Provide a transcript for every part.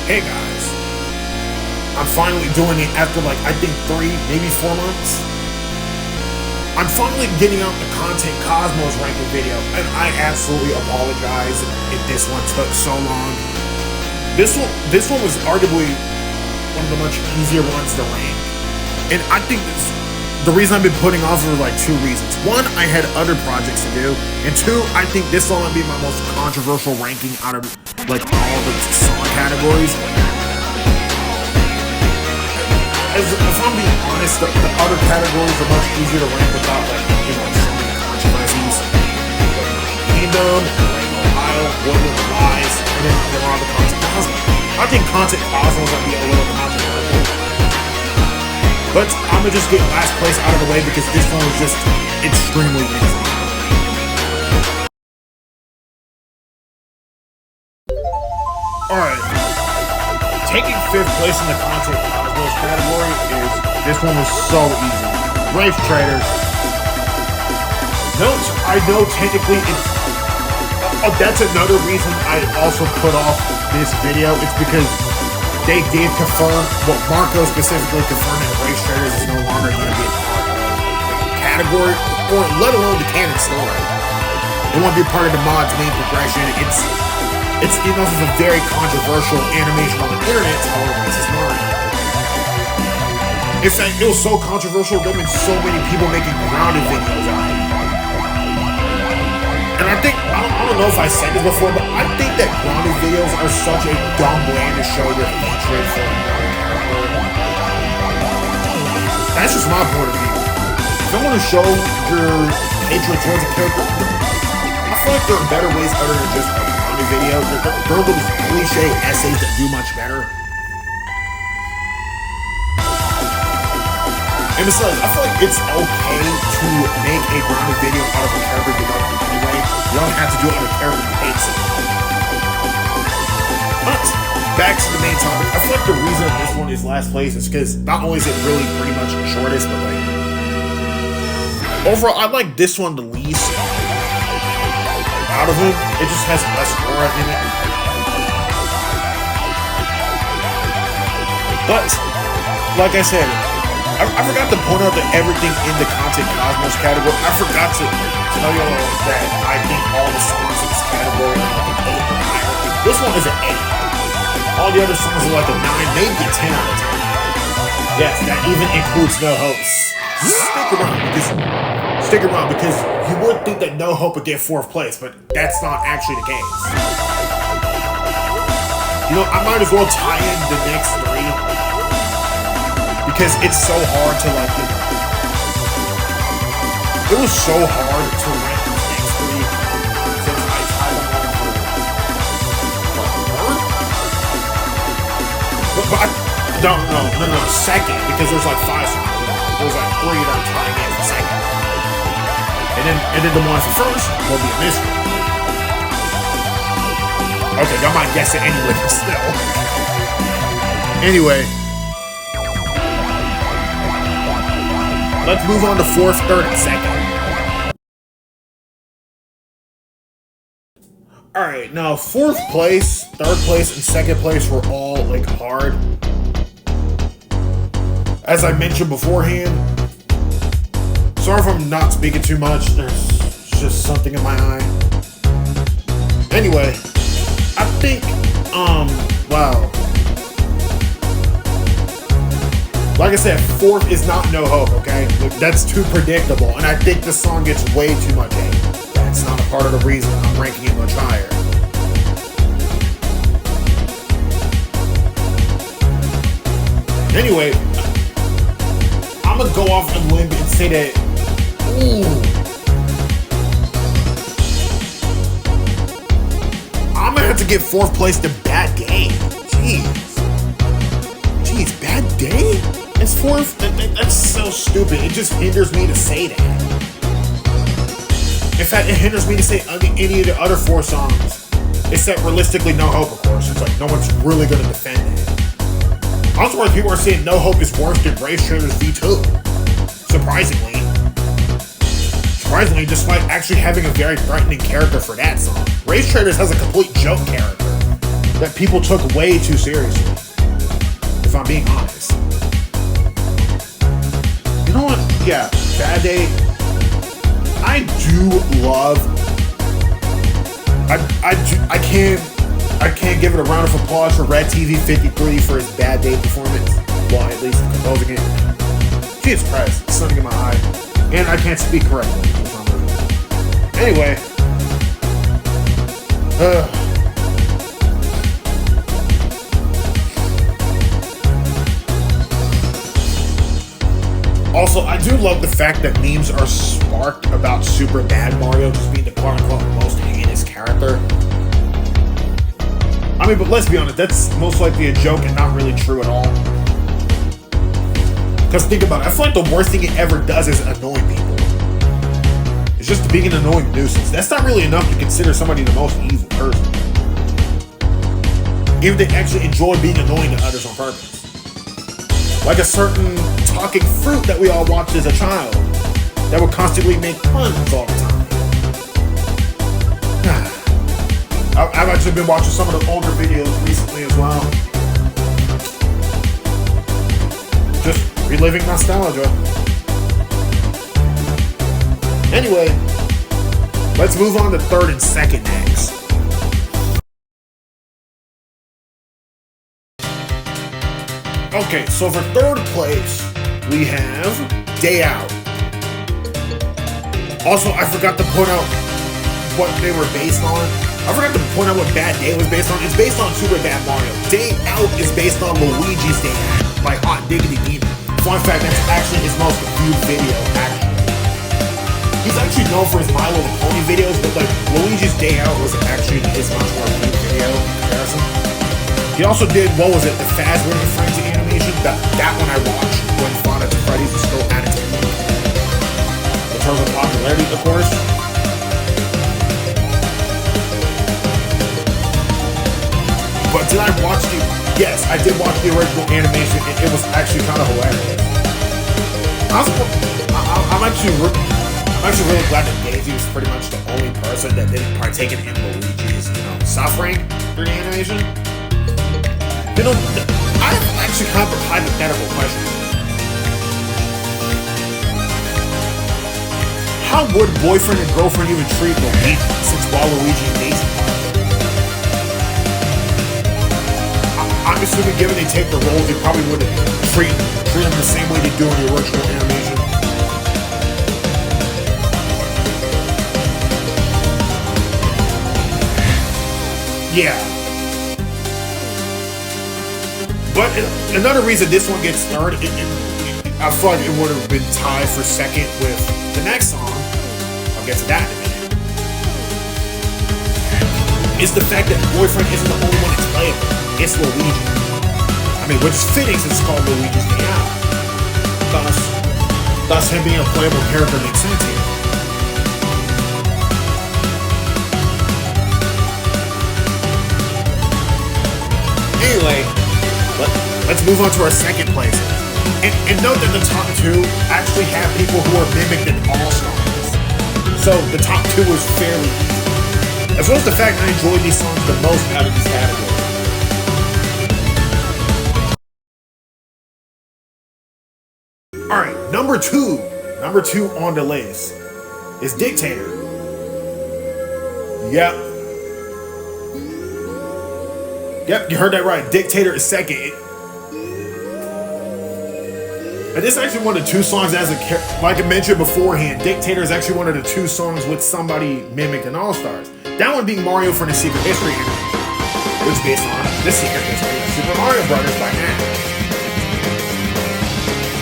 Hey guys, I'm finally doing it after I think 3, maybe 4 months. I'm finally getting out the Content Cosmos ranking video, and I absolutely apologize if this one took so long. This one was arguably one of the much easier ones to rank, and I think the reason I've been putting off for 2 reasons. 1, I had other projects to do, and 2, I think this will be my most controversial ranking out of all the song categories. If I'm being honest, the other categories are much easier to rank without so many controversies. Kingdom, Ohio, Woodland Lies, and then there are the Content Cosmos. I think Content Cosmos might be a little controversial. But I'm gonna just get last place out of the way because this one was just extremely easy. Alright. Taking 5th place in the Content Cosmos category this one was so easy. Race Traders. I know technically that's another reason I also put off this video. It's because they did confirm, Marco specifically confirmed that Race Traders is no longer going to be a part of the category, or let alone the canon story. It won't be a part of the mod's main progression. It's enough of a very controversial animation on the internet, however, it's not. In fact, it was so controversial, there have been so many people making grounded videos out of it. And I don't know if I said this before, but I think that grounded videos are such a dumb way to show your hatred for another character. That's just my point of view. If you want to show your hatred towards a character, I feel like there are better ways other than just a grounded video. There are those cliche essays that do much better. And besides, I feel like it's okay to make a grounded video out of a character you like anyway. You don't have to do it on a character you hate so much. But, back to the main topic, I feel like the reason this one is last place is because not only is it really pretty much the shortest, but overall, I like this one the least out of them. It just has less aura in it. But, like I said, I forgot to point out that everything in the Content Cosmos category, I forgot to tell you all that I think all the songs in this category are an 8 or higher. This one is an 8. All the other songs are a 9, maybe a 10 out of 10. Yes, that even includes No Hope. Stick around because you would think that No Hope would get 4th place, but that's not actually the case. I might as well tie in the next 3. Because it's so hard to it was so hard to rank these next 3 since I tied them all for third? But no, second, because there's 5 songs. There's 3 that I'm tying in for second. And then the one for first will be a mystery. Okay, y'all might guess it anyway, but still. Anyway. Let's move on to 4th, 3rd, and 2nd. Alright, now 4th place, 3rd place, and 2nd place were all hard. As I mentioned beforehand, sorry if I'm not speaking too much, there's just something in my eye. Anyway, I think, wow. Like I said, 4th is not No Hope, okay? That's too predictable, and I think the song gets way too much hate. That's not a part of the reason I'm ranking it much higher. Anyway, I'm gonna go off on a limb and say that, I'm gonna have to give 4th place to Bad Day. Jeez, Bad Day? It's 4th? That's so stupid. It just hinders me to say that. In fact, it hinders me to say any of the other 4 songs. Except realistically, No Hope, of course. It's no one's really going to defend it. Also, where people are saying No Hope is worse than Race Traders V2. Surprisingly, despite actually having a very threatening character for that song. Race Traders has a complete joke character. that people took way too seriously, if I'm being honest. You know what? Yeah, Bad Day. I do love. I can't give it a round of applause for Red TV 53 for his Bad Day performance. Well, at least composing it. Jesus Christ, it's something in my eye, and I can't speak correctly for some reason. Anyway, also, I do love the fact that memes are sparked about Super Bad Mario just being the quote-unquote most heinous character. I mean, but let's be honest, that's most likely a joke and not really true at all. Because think about it, I feel like the worst thing it ever does is annoy people. It's just being an annoying nuisance. That's not really enough to consider somebody the most evil person. Even if they actually enjoy being annoying to others on purpose. Like a certain talking fruit that we all watched as a child that would constantly make puns all the time. I've actually been watching some of the older videos recently as well. Just reliving nostalgia. Anyway, let's move on to third and second next. Okay, so for third place, we have Day Out. Also, I forgot to point out what they were based on. I forgot to point out what Bad Day was based on. It's based on Super Bad Mario. Day Out is based on Luigi's Day Out by Hot Diggity Demon. Fun fact, that's actually his most viewed video, actually. He's actually known for his My Little Pony videos, but like Luigi's Day Out was actually his much more viewed video in comparison. He also did, what was it, the Fazbear and Frenzy animation? That one I watched when Final Fantasy Freddy's was still at its peak. In terms of popularity, of course. But did I watch the... Yes, I did watch the original animation, and it was actually kind of hilarious. I'm actually really glad that Daisy was pretty much the only person that didn't partake in Luigi's, suffering through the animation. I have actually kind of a hypothetical question. How would boyfriend and girlfriend even treat Luigi since Waluigi and Daisy? I'm assuming given they take the roles, they probably would treat them the same way they do in the original animation. Yeah. But another reason this one gets third, I feel like it would have been tied for second with the next song. I'll get to that in a minute. Is the fact that boyfriend isn't the only one that's playable. It's Luigi. I mean, which is fitting since it's called Luigi's Day Out. Thus him being a playable character makes sense here. Anyway, let's move on to our second place. And note that the top two actually have people who are mimicked in All-Stars. So the top two was fairly easy. As well as the fact I enjoyed these songs the most out of these categories. Alright, number two on the list is Dictator. Yep, you heard that right. Dictator is second. And this is actually one of the two songs like I mentioned beforehand, Dictator is actually one of the two songs with somebody mimicked in All-Stars. That one being Mario from the Secret History animation, which is based on The Secret History of Super Mario Brothers by Mash.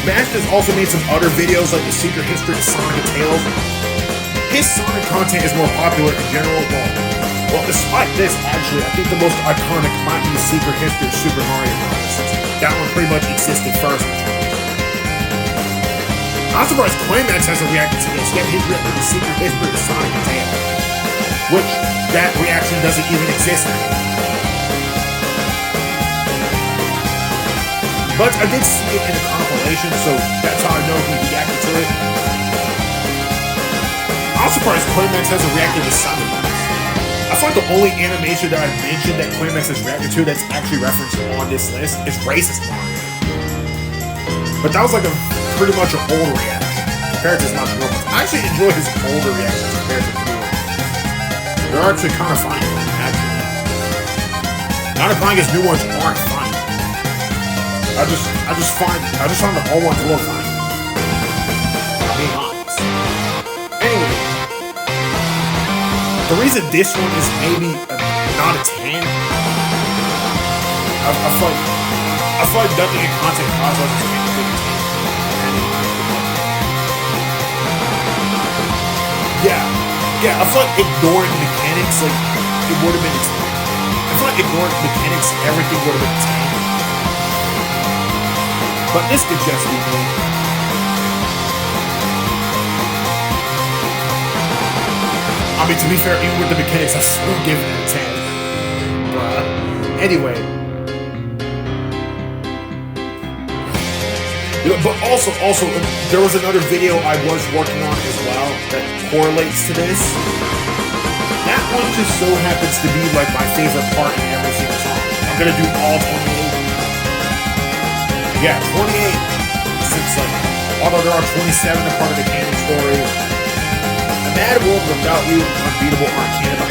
Mash has also made some other videos like The Secret History of Sonic and Tails. His Sonic content is more popular in general. Well, despite this, actually, I think the most iconic might be The Secret History of Super Mario Bros. That one pretty much existed first. I'm surprised Climax hasn't reacted to this, yet he's written The Secret History of Sonic and Tails, which that reaction doesn't even exist anymore. But I did see it in a compilation, so that's how I know he reacted to it. I'm surprised Climax hasn't reacted to some of this. I feel like the only animation that I mentioned that Climax is reacted to that's actually referenced on this list is Racist Mario. But that was like a pretty much an old reaction compared to his not real ones. I actually enjoy his older reactions compared to the new ones. They're actually kind of funny, actually. Not implying his new ones aren't funny. I just find the old ones real funny. Being honest. Anyway, the reason this one is maybe not a 10, I feel like nothing in Content Cosmos is anything a 10. Yeah, I feel like ignoring mechanics, like, it would have been a 10. I feel like ignoring mechanics, everything would have been a 10. But this could just be me. I mean, to be fair, even with the mechanics, I still give it a 10. But anyway. But also, there was another video I was working on as well that correlates to this. That one just so happens to be like my favorite part in every single song. I'm gonna do all 28. Yeah, 28. Since like, although there are 27 a part of the canon story. A Mad World Without You, Unbeatable aren't canon, but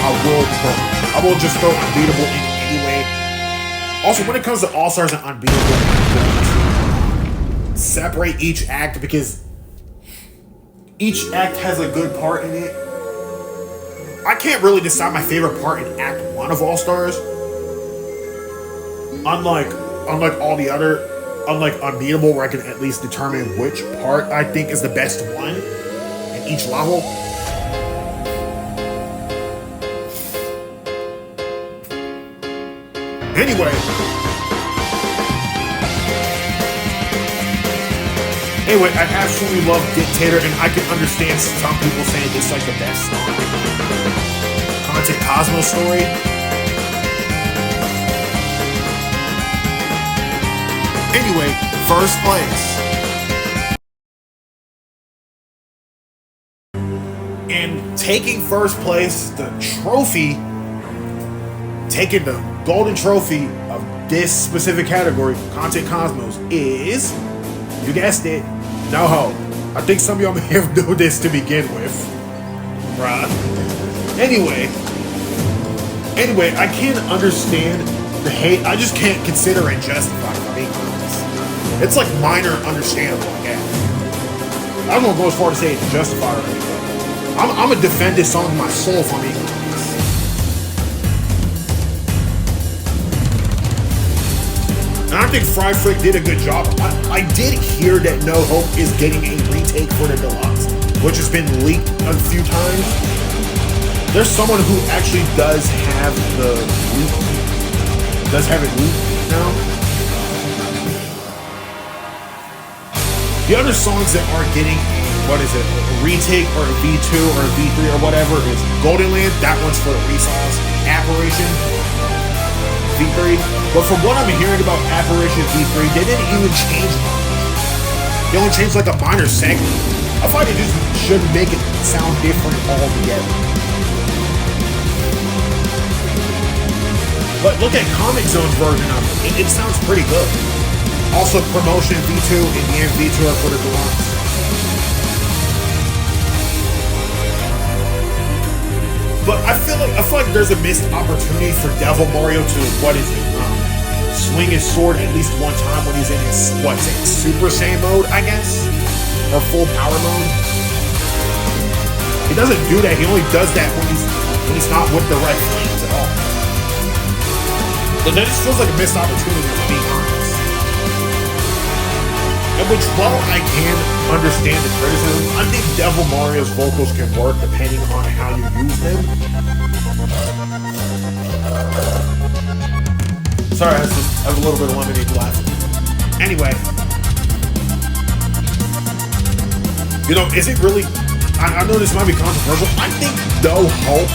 I will just throw Unbeatable in anyway. Also, when it comes to All Stars and Unbeatable, separate each act because each act has a good part in it. I can't really decide my favorite part in Act 1 of All Stars. Unlike Unbeatable, where I can at least determine which part I think is the best one in each level. Anyway, I absolutely love Dictator, and I can understand some people saying it's like the best song. Content Cosmos story. Anyway, first place. And taking first place, the golden trophy of this specific category, Content Cosmos, is, you guessed it, No Hope. I think some of y'all may have known this to begin with. Bruh. Anyway, I can't understand the hate. I just can't consider it justified, if I'm being honest. It's like minor understandable, I guess. I don't want to go as far to say it's justified or anything. I'm gonna defend this song with my soul, if I'm being honest. And I think Fry Frick did a good job. I did hear that No Hope is getting a retake for the deluxe, which has been leaked a few times. There's someone who actually does have it leaked now. The other songs that are getting a retake or a V2 or a V3 or whatever is Golden Land. That one's for the Resource. Apparition, V3. But from what I'm hearing about Apparition V3, they didn't even change much. They only changed like a minor segment. I find it just should make it sound different altogether. But look at Comic Zone's version of it. It sounds pretty good. Also, Promotion V2 and the V2 are for the deluxe. But I feel like there's a missed opportunity for Devil Mario to swing his sword at least one time when he's in his Super Saiyan mode, I guess, or full power mode. He doesn't do that. He only does that when he's not with the red flames at all. But that just feels like a missed opportunity, to be honest. And which, while I can understand the criticism, I think Devil Mario's vocals can work depending on how you use them. Sorry, I have a little bit of lemonade left. Anyway. Is it really... I know this might be controversial. I think No Hope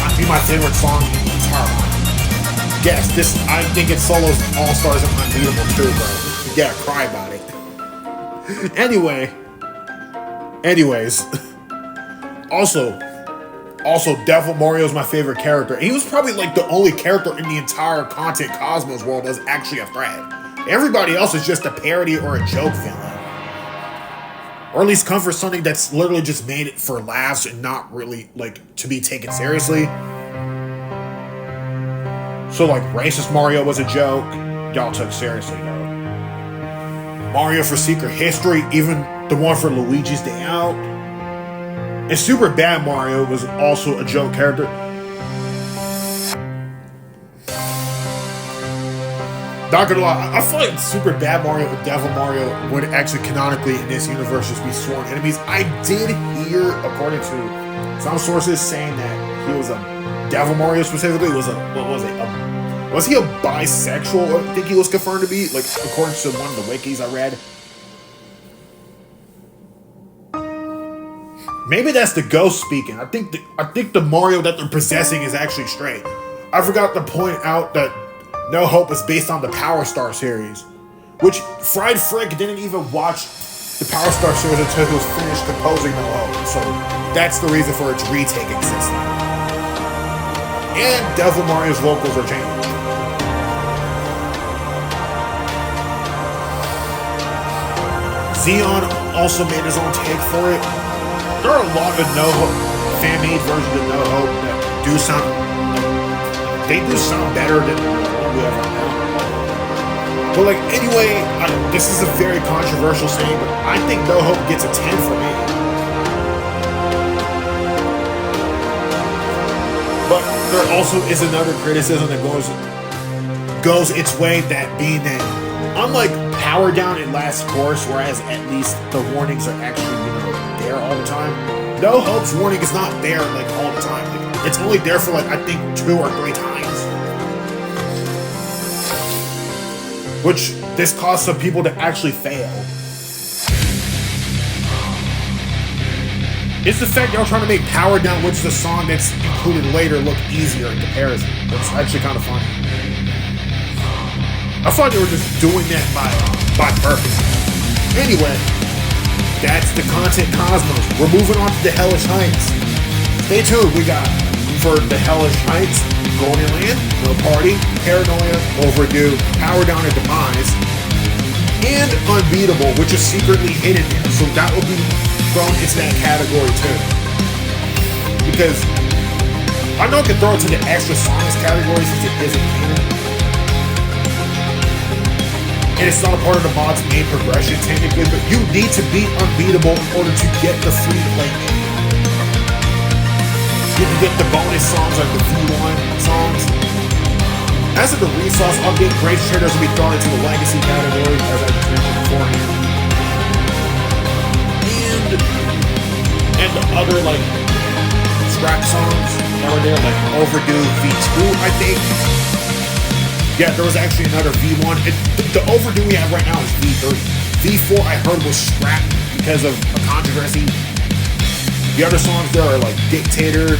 might be my favorite song in the entire line. Yes, I think it solos All Stars and Unbeatable too, bro. You gotta cry about it. Anyways. Also, Also, Devil Mario is my favorite character. And he was probably like the only character in the entire Content Cosmos world that's actually a threat. Everybody else is just a parody or a joke villain. Or at least come for something that's literally just made it for laughs and not really like to be taken seriously. So like Racist Mario was a joke. Y'all took seriously though. Mario for Secret History, even the one for Luigi's Day Out. And Super Bad Mario was also a joke character. Not gonna lie, I feel like Super Bad Mario and Devil Mario would actually canonically in this universe just be sworn enemies. I did hear, according to some sources, saying that he was a Devil Mario specifically was a was he a bisexual? I think he was confirmed to be, like according to one of the wikis I read. Maybe that's the ghost speaking. I think the Mario that they're possessing is actually straight. I forgot to point out that No Hope is based on the Power Star series, which Fried Frick didn't even watch the Power Star series until he was finished composing No Hope. So that's the reason for its retaking system. And Devil Mario's vocals are changed. Xeon also made his own take for it. There are a lot of No Hope fan-made versions of No Hope that do sound, they do sound better than we ever had. But like anyway, this is a very controversial saying, but I think No Hope gets a 10 for me. But there also is another criticism that goes its way, that being that unlike Power Down and Last Course, whereas at least the warnings are actually, there all the time, No Hope's warning is not there like all the time. Like, it's only there for like I think 2 or 3 times. Which this caused some people to actually fail. It's the fact y'all trying to make Power Down, which is a song that's included later, look easier in comparison. That's actually kind of funny. I thought they were just doing that by purpose. Anyway, that's the Content Cosmos. We're moving on to the Hellish Heights. Stay tuned. We got for the Hellish Heights, Golden Land, No Party, Paranoia, Overdue, Power Down and Demise, and Unbeatable, which is secretly hidden there. So that will be thrown into that category too. Because I know I can throw it to the extra songs category since it isn't canon. And it's not a part of the mod's main progression technically, but you need to beat Unbeatable in order to get the free play game. You can get the bonus songs like the V1 songs. As of the Resource update, Greatest Traders will be thrown into the Legacy category, as I just mentioned beforehand. And the other like scrap songs that were there, like Overdue V2, I think. Yeah, there was actually another V1. The Overdue we have right now is V3. V4 I heard was scrapped because of a controversy. The other songs there are like Dictator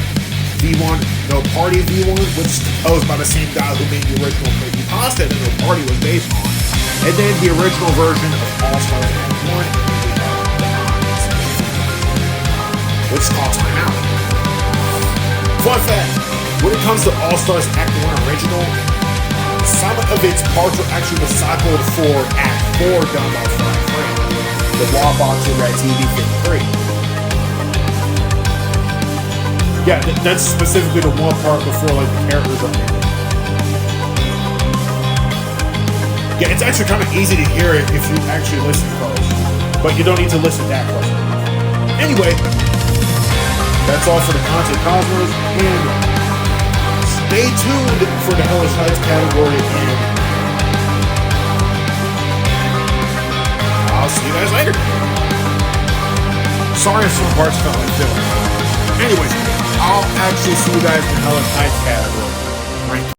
V1, No Party V1, which is composed by the same guy who made the original Crazy Pasta that No Party was based on. And then the original version of All Stars Act 1, which is called Time Out. Fun fact, when it comes to All Stars Act 1 original, some of its parts were actually recycled for Act 4 done by Fried Frick, the Raw Boxer Red TV 53. Yeah, that's specifically the one part before like the characters are in. Yeah, it's actually kind of easy to hear it if you actually listen close, but you don't need to listen that close. Anyway, that's all for the Content Cosmos, and stay tuned for the Hellish Heights category again. I'll see you guys later. Sorry if some parts felt like filler. Anyways, I'll actually see you guys in the Hellish Heights category. Right.